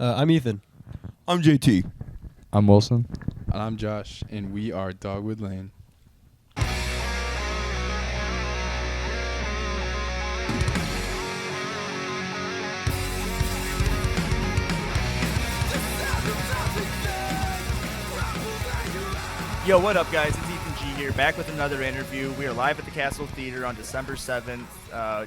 I'm Ethan. I'm JT. I'm Wilson. And I'm Josh, and we are Dogwood Lane. Yo, what up, guys? It's Ethan G here, back with another interview. We are live at the Castle Theater on December 7th.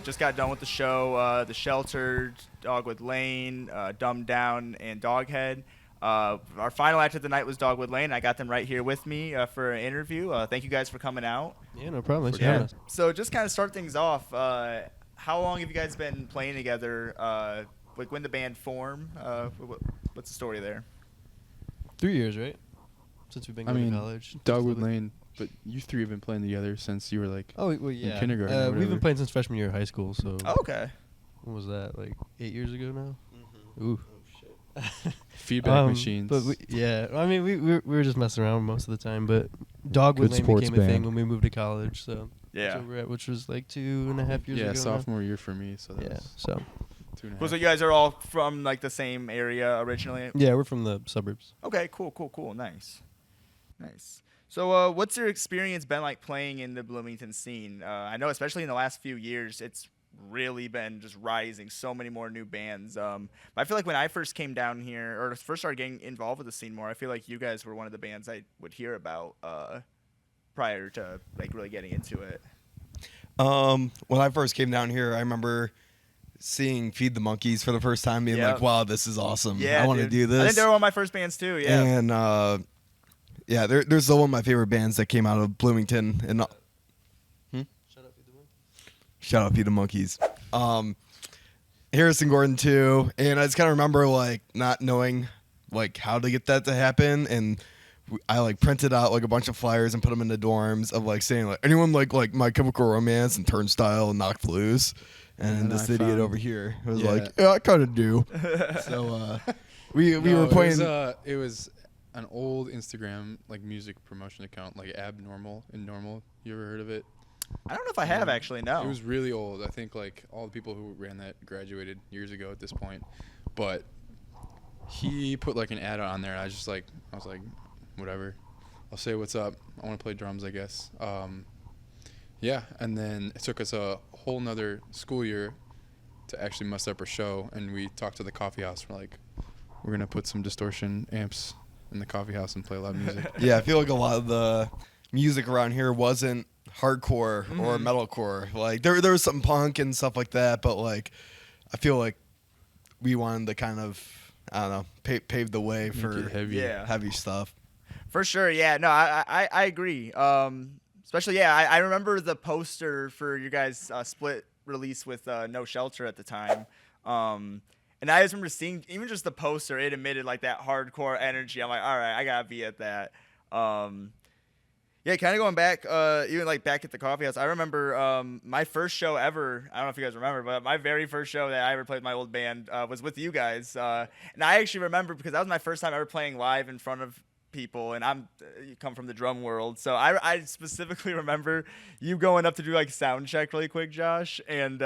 Just got done with the show, The Sheltered, Dogwood Lane, Dumbed Down, and Doghead. Our final act of the night was Dogwood Lane. I got them right here with me for an interview. Thank you guys for coming out. Yeah, no problem. Thanks for having us. So just kind of start things off. How long have you guys been playing together? Like when the band form? What's the story there? 3 years, right? Since we've been going to college. Dogwood Lane, but you three have been playing together since you were like well, yeah. in kindergarten. We've been playing since freshman year of high school. So. Oh, okay. When was that? Like 8 years ago now. Mm-hmm. Ooh. Oh shit. Feedback machines. But we were just messing around most of the time. But Dogwood Lane became a thing when we moved to college. So yeah, that's where we're at, which was like 2.5 years ago. Yeah, sophomore year for me. So so. 2.5. Well, so you guys are all from like the same area originally? Yeah, we're from the suburbs. Okay, cool, nice. So, what's your experience been like playing in the Bloomington scene? I know, especially in the last few years, it's really been just rising. So many more new bands. But I feel like when I first came down here, or first started getting involved with the scene more, I feel like you guys were one of the bands I would hear about prior to like really getting into it. When I first came down here, I remember seeing Feed the Monkeys for the first time, being like, "Wow, this is awesome! Yeah, I want to do this." I think they were one of my first bands too. Yeah, and there's still one of my favorite bands that came out of Bloomington. And shout out Feed the Monkeys. Harrison Gordon too, and I just kind of remember like not knowing like how to get that to happen, and I like printed out like a bunch of flyers and put them in the dorms of like saying like anyone like My Chemical Romance and Turnstile and Knocked Loose. And this idiot over here was like, yeah, I kind of do. So we were playing. It was an old Instagram like music promotion account, like Abnormal and Normal. You ever heard of it? I don't know if I have actually. No. It was really old. I think like all the people who ran that graduated years ago at this point. But he put like an ad on there, and I was like, whatever. I'll say what's up. I want to play drums, I guess. Yeah, and then it took us a whole nother school year to actually mess up our show, and we talked to the coffee house. We're like, we're going to put some distortion amps in the coffee house and play loud music. Yeah, I feel like a lot of the music around here wasn't hardcore or metalcore. Like, there was some punk and stuff like that, but, like, I feel like we wanted to kind of, I don't know, pave the way for heavy stuff. For sure, yeah. No, I agree. Especially, I remember the poster for your guys' split release with No Shelter at the time. And I just remember seeing even just the poster, it emitted like that hardcore energy. I'm like, all right, I got to be at that. Yeah, kind of going back, even like back at the coffee house, I remember my first show ever, I don't know if you guys remember, but my very first show that I ever played with my old band was with you guys. And I actually remember because that was my first time ever playing live in front of people, and you come from the drum world, so I specifically remember you going up to do like sound check really quick, Josh, and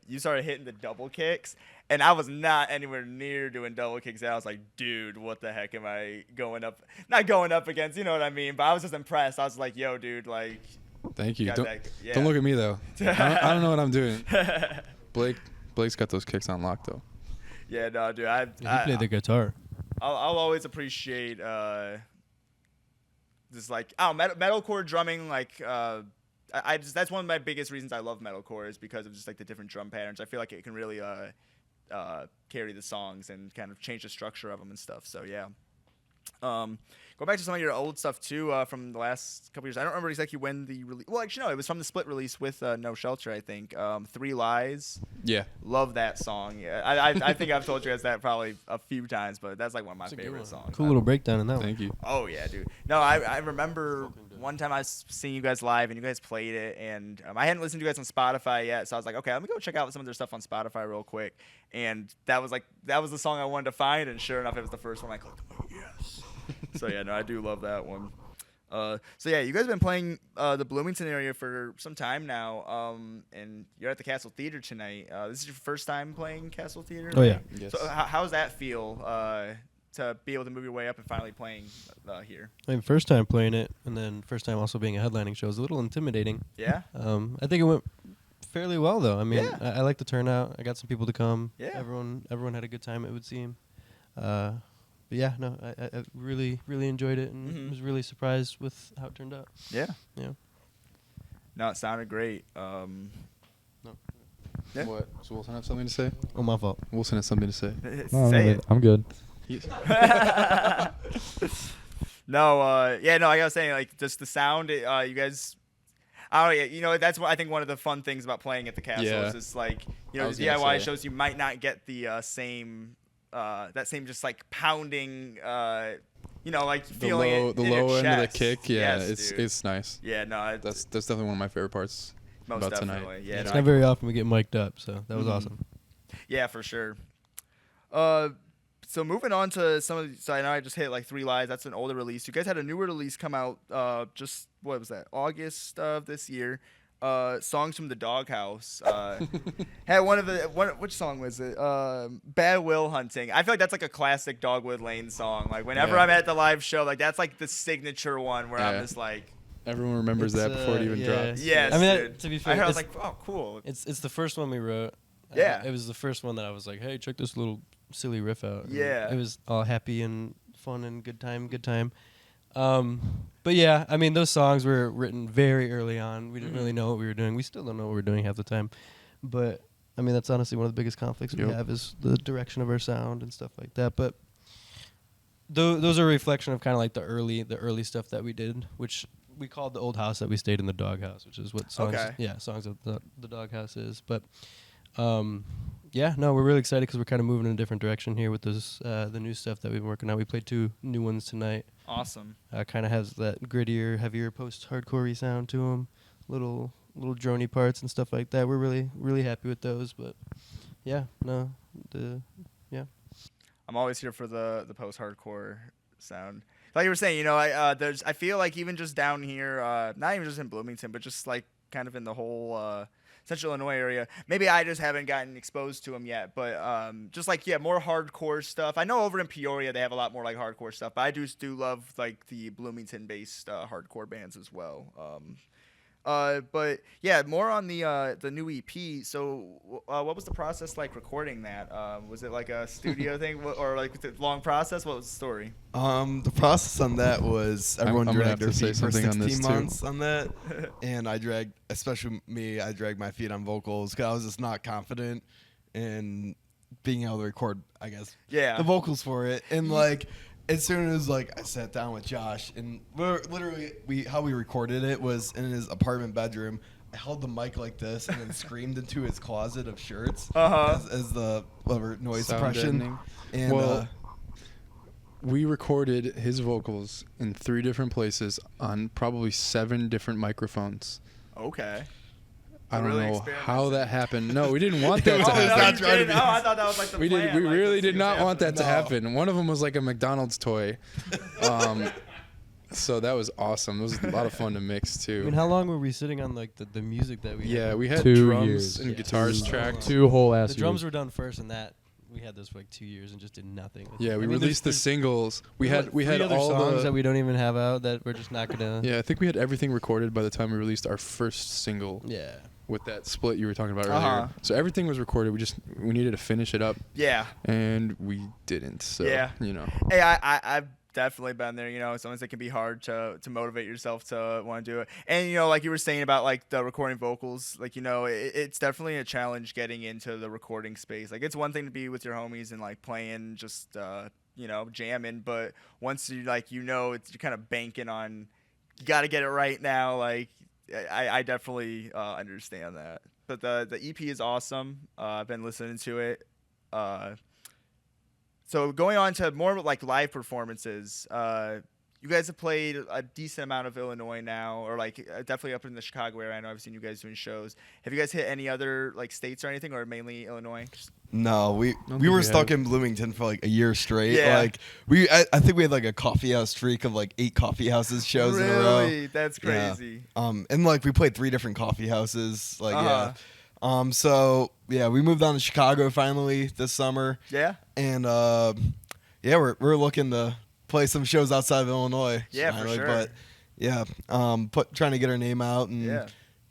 you started hitting the double kicks, and I was not anywhere near doing double kicks. I was like, dude, what the heck am I not going up against, you know what I mean? But I was just impressed. I was like, yo, dude, like, thank you. Don't look at me though. I don't know what I'm doing. Blake's got those kicks on lock though. Yeah, no, dude, he played the guitar. I'll always appreciate just like metalcore drumming. Like that's one of my biggest reasons I love metalcore is because of just like the different drum patterns. I feel like it can really carry the songs and kind of change the structure of them and stuff. So yeah. Go back to some of your old stuff too from the last couple years. I don't remember exactly when the release. Well, actually, no, it was from the split release with No Shelter, I think. 3 Lies. Yeah. Love that song. Yeah, I think I've told you guys that probably a few times, but that's like one of my favorite songs. Cool little breakdown in that one. Thank you. Oh yeah, dude. No, I remember one time I was seeing you guys live and you guys played it, and I hadn't listened to you guys on Spotify yet, so I was like, okay, let me go check out some of their stuff on Spotify real quick. And that was the song I wanted to find, and sure enough, it was the first one I clicked. I'm like, yes. So yeah, no, I do love that one. So yeah, you guys have been playing the Bloomington area for some time now, and you're at the Castle Theater tonight. This is your first time playing Castle Theater? Oh, yeah. Yes. So how does that feel to be able to move your way up and finally playing here? I mean, first time playing it, and then first time also being a headlining show is a little intimidating. Yeah. I think it went fairly well though. I mean, Yeah. I like the turnout. I got some people to come. Yeah. Everyone had a good time, it would seem. But yeah, no, I really enjoyed it, and was really surprised with how it turned out. Yeah. Yeah. No, it sounded great. No. Yeah. What? Does Wilson have something to say? Oh, my fault. Wilson has something to say. Say it. I'm good. No, I gotta say, like, just the sound, you guys. Oh yeah, that's what I think one of the fun things about playing at the castle is just like I the was gonna DIY say. shows you might not get the same that same just like pounding like The feeling low in your end of the chest. kick, yeah, Yes, dude. it's nice. Yeah, no, That's definitely one of my favorite parts most about definitely. tonight. Yeah, It's no, not very often we get mic'd up, so that was awesome. yeah, for sure. So moving on to some of the, so I know I just hit like 3 Lives. That's an older release. You guys had a newer release come out just what was that? August of this year. Songs from the Doghouse. Had which song was it? Bad Will Hunting. I feel like that's like a classic Dogwood Lane song. Like whenever Yeah. I'm at the live show, like that's like the signature one where I'm Yeah. just like, Everyone remembers It's, that before it even yeah. drops. yes, I mean, dude. to be I fair, heard, I was it's- like, oh, cool. It's the first one we wrote. Yeah. It was the first one that I was like, hey, check this little silly riff out. And Yeah. It was all happy and fun and good time. But yeah, I mean, those songs were written very early on. We didn't really know what we were doing. We still don't know what we're doing half the time. But I mean, that's honestly one of the biggest conflicts we Yep. have is the direction of our sound and stuff like that. But those are a reflection of kind of like the early stuff that we did, which we called the old house that we stayed in, the Doghouse, which is what songs of the Doghouse is. But yeah, no, we're really excited because we're kind of moving in a different direction here with this the new stuff that we've been working on. We played 2 new ones tonight. Awesome. Kind of has that grittier, heavier post-hardcore-y sound to them, little drony parts and stuff like that. We're really happy with those. But yeah, no, I'm always here for the post-hardcore sound. Like you were saying, I feel like even just down here, not even just in Bloomington, but just like kind of in the whole Central Illinois area. Maybe I just haven't gotten exposed to them yet, but just like more hardcore stuff. I know over in Peoria they have a lot more like hardcore stuff, but I do love like the Bloomington-based hardcore bands as well. But yeah, more on the new EP. So, what was the process like recording that? Was it like a studio thing, or like was it a long process? What was the story? The process on that was everyone I'm gonna dragged have their to say feet for something on 16 this, too. months on that, and I dragged my feet on vocals because I was just not confident in being able to record, I guess, Yeah. the vocals for it. And like as soon as like I sat down with Josh, and how we recorded it was in his apartment bedroom. I held the mic like this and then screamed into his closet of shirts as the noise Sound suppression. deadening. And Well, we recorded his vocals in 3 different places on probably 7 different microphones. Okay. I don't Really know experimenting. how that happened. No, we didn't want that Oh, to no, happen. not trying to be- I thought that was like the We plan. did. We like, really let's see did what's not want that to No. happen. One of them was like a McDonald's toy. So that was awesome. It was a lot of fun to mix I mean, too. how long were we sitting on like the music that we? Yeah, had? we had 2 drums years. and Yeah. guitars Two- tracked. 2 whole ass The drums years. were done first, and that we had this for like 2 years and just did nothing. Yeah, I we mean, released the there's singles. We like had 3 other all songs that the. we don't even have out that we're just not gonna. Yeah, I think we had everything recorded by the time we released our first single Yeah. with that split you were talking about Uh-huh. earlier. So everything was recorded. We needed to finish it up, Yeah. and we didn't. So Yeah. Hey, I've definitely been there. Sometimes it can be hard to motivate yourself to want to do it. And like you were saying about like the recording vocals, like it's definitely a challenge getting into the recording space. Like it's one thing to be with your homies and like playing just jamming, but once you you're kind of banking on you got to get it right now. Like I definitely understand that. But the EP is awesome. I've been listening to it. So going on to more like live performances, you guys have played a decent amount of Illinois now, or like definitely up in the Chicago area. I know I've seen you guys doing shows. Have you guys hit any other like states or anything, or mainly Illinois? No, we think were we stuck have. in Bloomington for like a year straight. Yeah. Like I think we had like a coffee house streak of like 8 coffee houses shows in a row. Really? That's Yeah. crazy. And like we played 3 different coffee houses. Like Uh-huh. yeah. So yeah, we moved on to Chicago finally this summer, Yeah. and yeah, we're looking to play some shows outside of Illinois. Yeah, for finally, sure. But yeah, trying to get our name out and. Yeah.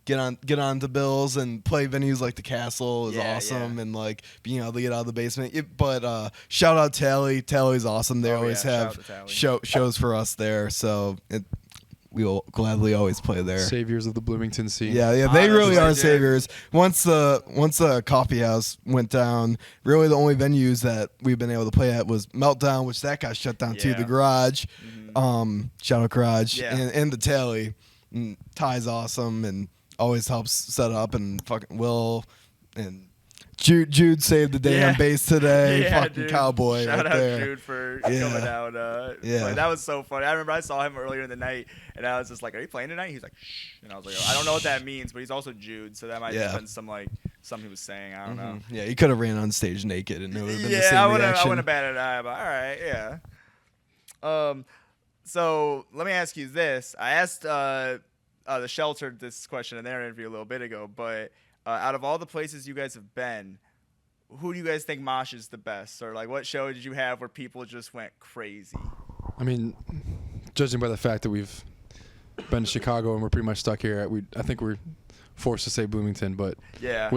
Get on to bills and play venues like the Castle is Yeah, awesome, yeah. and like being able to get out of the basement. But shout out Tally. Tally's awesome. They Oh, always yeah, have shout out to Tally. shows for us there, so we will gladly always play there. Saviors of the Bloomington scene. Yeah, they really Honestly, are dude. saviors. Once the coffee house went down, really the only venues that we've been able to play at was Meltdown, which that got shut down too. Yeah. The Garage, shout out Garage, Yeah. and the Tally. And Ty's awesome and always helps set up, and fucking Will and Jude saved the day Yeah. on bass today. Yeah, fucking dude. cowboy Shout right out there. Jude for Yeah. coming out. Yeah. That was so funny. I remember I saw him earlier in the night, and I was just like, "Are you playing tonight?" He's like, "Shh," and I was like, "I don't know what that means," but he's also Jude, so that might have Yeah. just been something he was saying. I don't know. Mhm. Yeah, you could have ran on stage naked and it would have been the Yeah, same I wouldn't reaction. have batted an eye, but all right, yeah. So let me ask you this. I asked the shelter this question in their interview a little bit ago, but out of all the places you guys have been, who do you guys think moshes the best? Or like, what show did you have where people just went crazy? I mean, judging by the fact that we've been to Chicago and we're pretty much stuck here, I think we're forced to say Bloomington, but Yeah.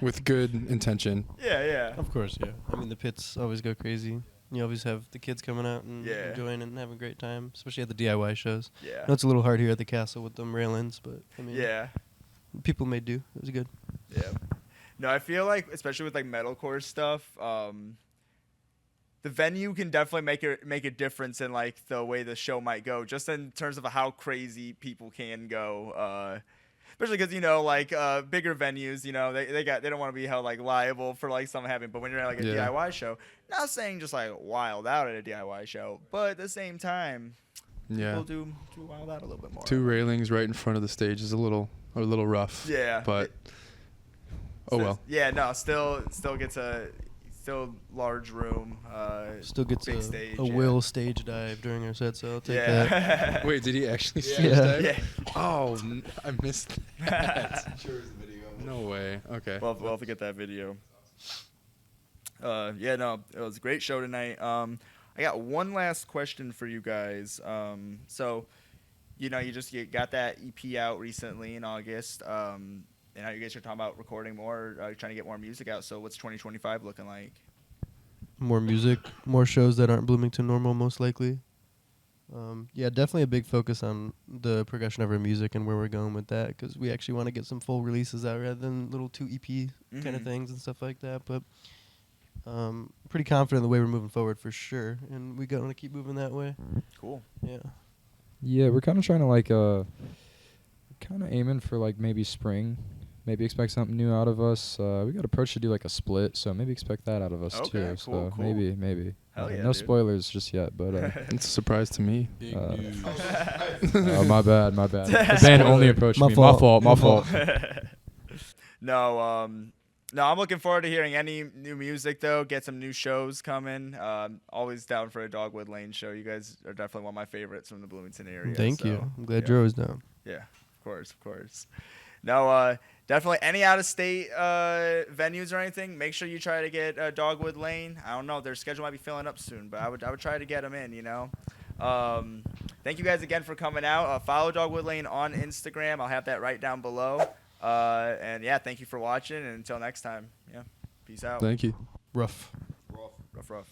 with good intention. yeah. Of course, yeah. I mean, the pits always go crazy. You always have the kids coming out and Yeah. enjoying it and having a great time, especially at the DIY shows. Yeah. I know it's a little hard here at the Castle with them railings, but I mean, Yeah. people made do. It was good. Yeah. No, I feel like, especially with like metalcore stuff, the venue can definitely make a difference in like the way the show might go, just in terms of how crazy people can go. Especially because like bigger venues, they don't want to be held like liable for like something happening. But when you're at like a Yeah. DIY show, not saying just like wild out at a DIY show, but at the same time, Yeah. people do wild out a little bit more. 2 railings right in front of the stage is a little rough. Yeah. But oh well. Yeah, no, still gets a large room. Still gets big a, stage, a yeah. Will stage dive during our set, so I'll take that. Yeah. Wait, did he actually Yeah. stage Yeah. dive? Yeah. Oh, I missed that. Sure is the video. No way. Okay. We'll have to get that video. Yeah, no, it was a great show tonight. I got one last question for you guys. So, you got that EP out recently in August. And now you guys are talking about recording more, trying to get more music out. So what's 2025 looking like? More music, more shows that aren't Bloomington normal, most likely. Yeah, definitely a big focus on the progression of our music and where we're going with that, because we actually want to get some full releases out rather than little 2 EP kind of Mhm. things and stuff like that. But pretty confident in the way we're moving forward for sure, and we going to keep moving that way. Cool. Yeah. Yeah, we're kind of trying to like kind of aiming for like maybe spring. Maybe expect something new out of us. We got approached to do like a split, so maybe expect that out of us Okay, too. cool, So cool. maybe. Hell yeah, no dude. spoilers just yet, but It's a surprise to me. oh, my bad. The band only approached My me. fault. My fault. No, I'm looking forward to hearing any new music though. Get some new shows coming. Always down for a Dogwood Lane show. You guys are definitely one of my favorites from the Bloomington area. Thank so, you. I'm glad yeah. you're always down. Yeah, of course. No, definitely any out-of-state venues or anything. Make sure you try to get Dogwood Lane. I don't know, their schedule might be filling up soon, but I would try to get them in. Thank you guys again for coming out. Follow Dogwood Lane on Instagram. I'll have that right down below. And yeah, thank you for watching. And until next time, yeah, peace out. Thank you. Rough. Rough.